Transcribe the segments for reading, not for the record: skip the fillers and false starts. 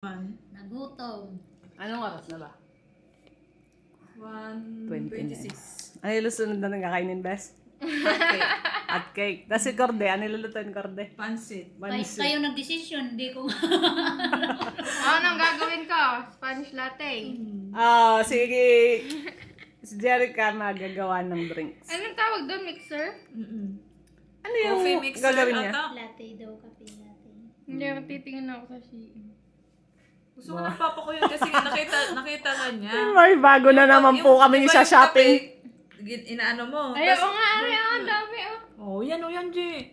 Nagutom. Anong oras na ba? 1:26. Ano yung sunod na kakainin, Bes? At cake. Tapos si Corde, ano lulutuin, Corde? Pansit. Kayo nag-decision, hindi ko Anong gagawin ko? Spanish latte. Sige. Si Jerica magagawa ng drinks. Anong tawag doon? Mixer? Ano yung Coffee mixer gagawin niya? ata. latte daw, kape latte. Hindi, titingin ako sa Shein. Gusto ko ng papa ko yun kasi nakita ka niya. May bago na naman po kami sa shopping. Inaano mo. Ay, oo nga, ang dami Oh, yan G.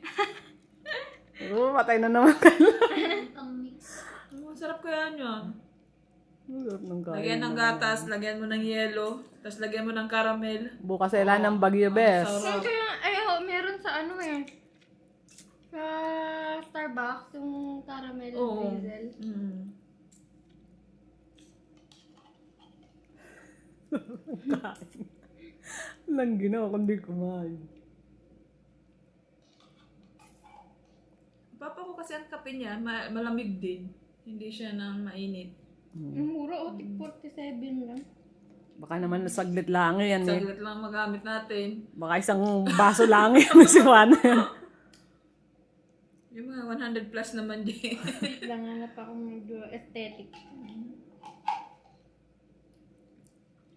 Matay na naman ka. Ang mix. Oh, sarap kaya niya. Lagyan Lagyan ng gatas, lagyan mo ng yelo, tapos lagyan mo ng caramel. Bukas sila ng Bagyo, Bes. Sarap. meron sa ano sa Starbucks, yung caramel Oo. drizzle. Nang ginawa kundi kumain. Papa ko kasi ang kape niya, malamig din. Hindi siya nang mainit. Ang mura, 47 lang. Baka naman nasaglit lang yan eh. Saglit lang magamit natin. Baka isang baso lang yan si Juan. Yung mga 100 plus naman din. Langanap ako ng aesthetic.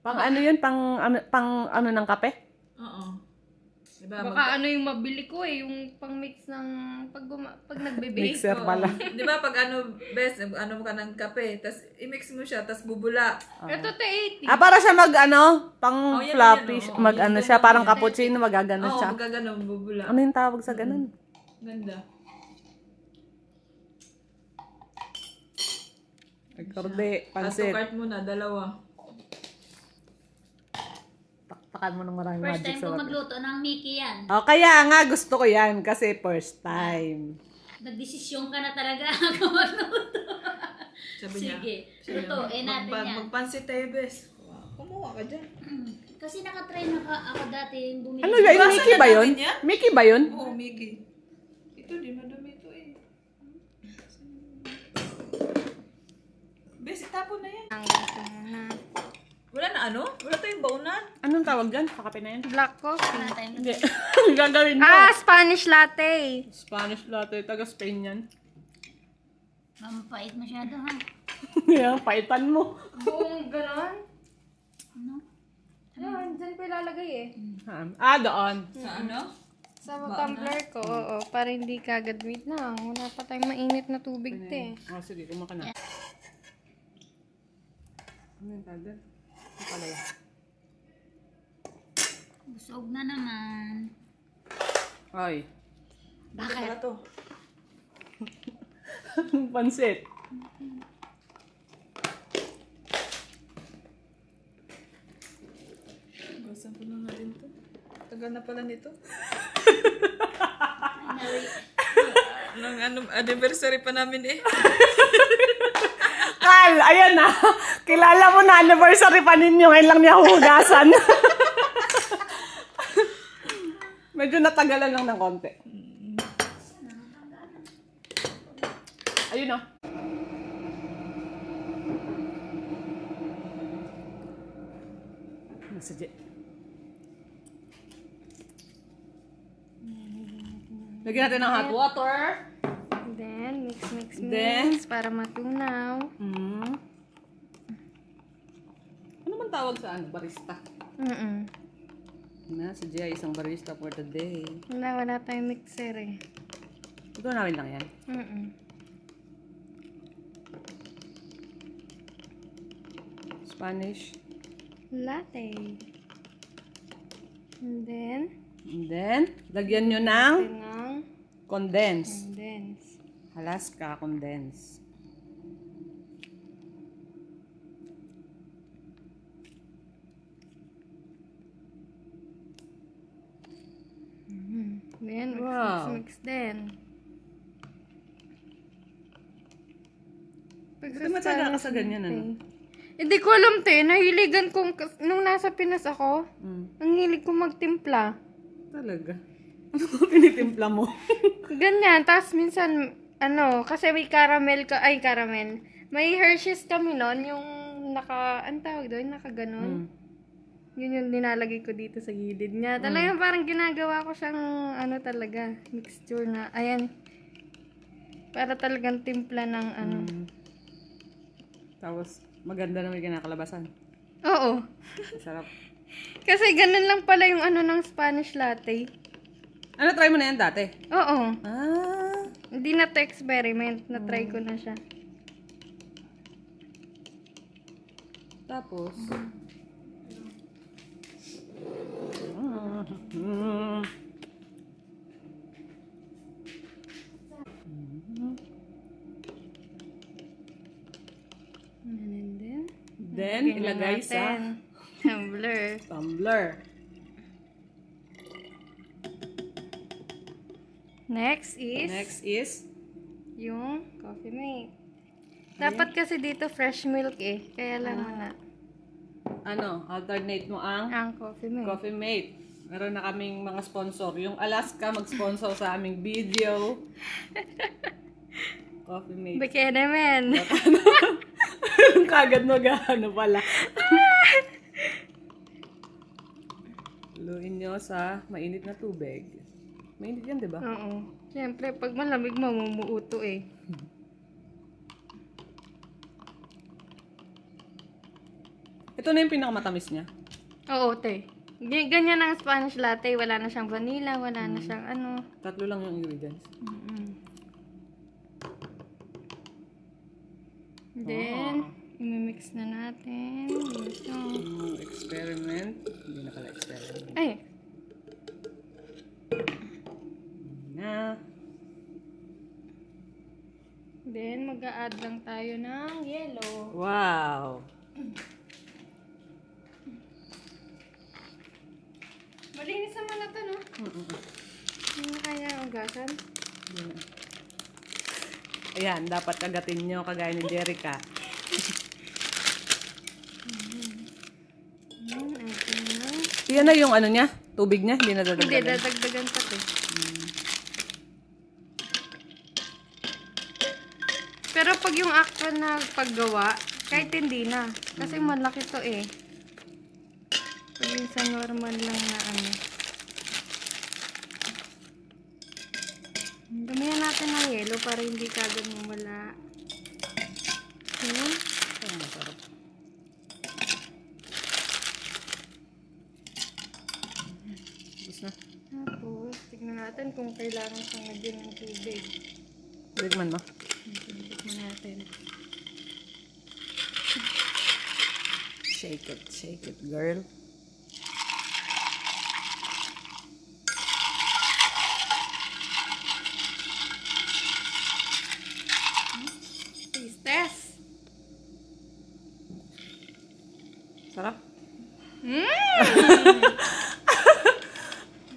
Pang ano yun? Pang ano ng kape? Oo. Diba, Baka ano yung mabili ko yung pang-mix ng pag nagbe-bake. Mixer pala. Di ba pag ano mo ka ng kape, tas i-mix mo siya, tas bubula. Ito 80. Para siya mag pang Oh, yan, floppy. yan, oh. Mag Yan, siya, yan, parang yan. cappuccino, magagano Oo, siya. magagano, bubula. Ano yung tawag sa ganun? Ganda. Nagkorde, Add to pansit. cart muna, dalawa. Taktakan mo ng maraming First magic time sa ko water. magluto ng Mickey yan. Oh, kaya nga gusto ko yan kasi first time. Nagdesisyon ka na talaga ako magluto. Sabi Sige, niya, lutuin natin yan. Magpansit tayo, bes. Kumuha ka dyan. Kasi nakatry na ako dati yung bumili. Ano yun? Iwasan Mickey na ba yun? natin yan? Mickey ba yun? Oo, Mickey. Ito, di madumi ito eh. Bes, itapon na yan. Wala na ano? Wala tayong baunan. Anong tawag dyan? Sa kape na yan? Black coffee. Wala tayong Hindi. Gagawin mo. Spanish latte. Spanish latte. Taga Spain yan. Mampait masyado ha. Kaya, paitan mo. Buong ganon. Ano? Yan, dyan ko ilalagay Doon. Sa ano? Sa tumbler ko, oo. Para hindi kagad. Wait lang. Wala pa tayong mainit na tubig, te. Oh, sige, kumaka na. Ano yung tagal? Ito pala yan. Busog na naman. Ay. Bakit? Wala to. Pansit. Basan ko na nga din to. Tagal na pala nito. Nung anniversary pa namin eh. Kal, ayan na. Kilala mo na anniversary pa ninyo. Ngayon lang niya huhugasan. Medyo natagalan lang ng konti. Ayun o. Nasa jet. Lagyan natin ng hot water. Then, mix. Then? Para matunaw. Ano man tawag sa ano? Barista. Na, si Jay, isang barista for today. Wala tayong mixer eh. Ito namin lang yan. Spanish. Latte. And then, lagyan nyo ng ng condense. condense. Alaska condense. Then, Wow. mix din. Bakit matyaga ka sa ganyan, ano? Hindi ko alam, te. Nahiligan kong, nung nasa Pinas ako, ang hilig ko magtimpla. Talaga? Ano ba pinitimpla mo? Ganyan. Tapos minsan, kasi may caramel May Hershey's kami nun, yung ang tawag doon, nakaganon. Yun yung nilalagay ko dito sa gilid niya. Talagang parang ginagawa ko siyang, talaga, mixture na, ayan. Para talagang timpla ng, Tapos, maganda na may kinakalabasan. Oo. Sarap. Kasi ganun lang pala yung ng Spanish latte. Ano, try mo na yan dati? Oo. Ah. Hindi na to experiment. Na-try ko na siya. Tapos, And then, ilagay sa tumbler. tumbler. Next is yung coffee mate. Dapat kasi dito fresh milk kaya lang wala. Alternate mo ang Ang coffee mate. Coffee Mate. Meron na kaming mga sponsor. Yung Alaska mag-sponsor sa aming video. Coffee Mate. Baka naman. Kagad mag-ano pala. Luin nyo sa mainit na tubig. Mainit yan, di ba? Oo. Siyempre, pag malamig mamumuuto Ito na yung pinakamatamis niya. Oo, te. Ganyan ang Spanish latte. Wala na siyang vanilla, wala na siyang Tatlo lang yung ingredients. Then, imimix na natin. Ito. Experiment. Hindi na pala experiment. Ay, Na. then mag-a-add lang tayo ng yellow. Wow. Malinis naman na to, no? Hindi na kaya ugasan. Ayan, dapat kagatin nyo kagaya ni Jerica. Yan na yung niya, tubig niya, hindi na Hindi, dadagdagan. dadagdagan pa to. Pero pag yung actual na paggawa, kahit hindi na. Kasi malaki to Pag yung sa normal lang na Damihan natin ng yellow para hindi kagad mawala. Yun. Ay, masarap. Tapos na. Tapos, tignan natin kung kailangan pang lagyan ng tubig. Tikman mo. Tignan natin. Shake it, girl. Taste test. Sarap.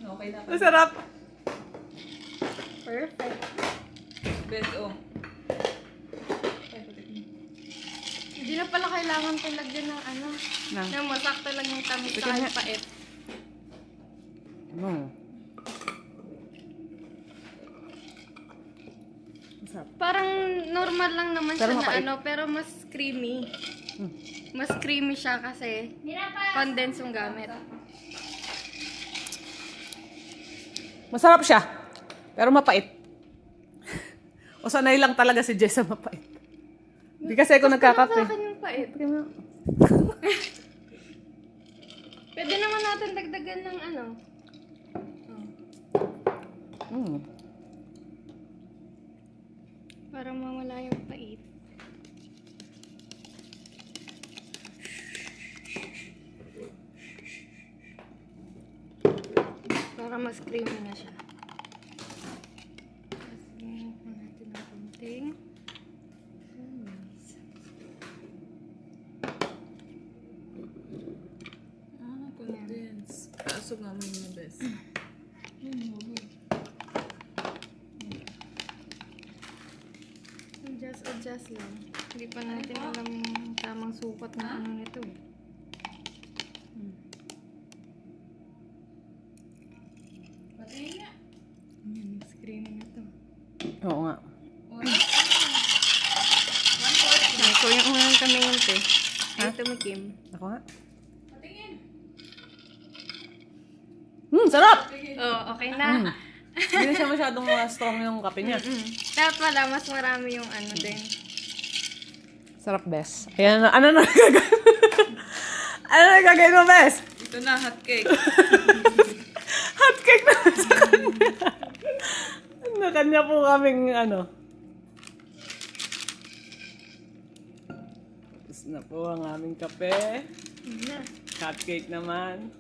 Okay na. Masarap. Perfect. Best, Hindi na pala kailangan ko lagyan ng Nang. na masakto lang yung tamis Tignan sa nga. pait. Masarap. Parang normal lang naman Pero siya mapait. na pero mas creamy. Mas creamy siya kasi condensed yung gamit. Masarap siya. Pero mapait. O sanay lang talaga si Jess sa mapait. Hindi kasi ako Sa nagkakape. akin yung pait. Pwede naman natin dagdagan ng para mawala yung pait. Para mas creamy na siya. Lagyan po natin ng konting condense. Kaso nga mo yung best. adjust lang. Hindi pa natin alam yung tamang sukat ng nito Yan, mas creamy na to. Oo nga. Ayan. tumingin te. Ay, tumikim. Ako nga. Sarap! Oh, okay na. Hindi na siya masyadong strong yung kape niya. Dapat pala, mas marami yung ano din. Sarap, Bes. Ayan na. Ano na nagagawin? Ano na nagagawin mo, Bes? Ito na, hot cake. Hot cake na sa kanya. Na kanya po kaming ano. Tapos na po ang aming kape. Hot cake naman.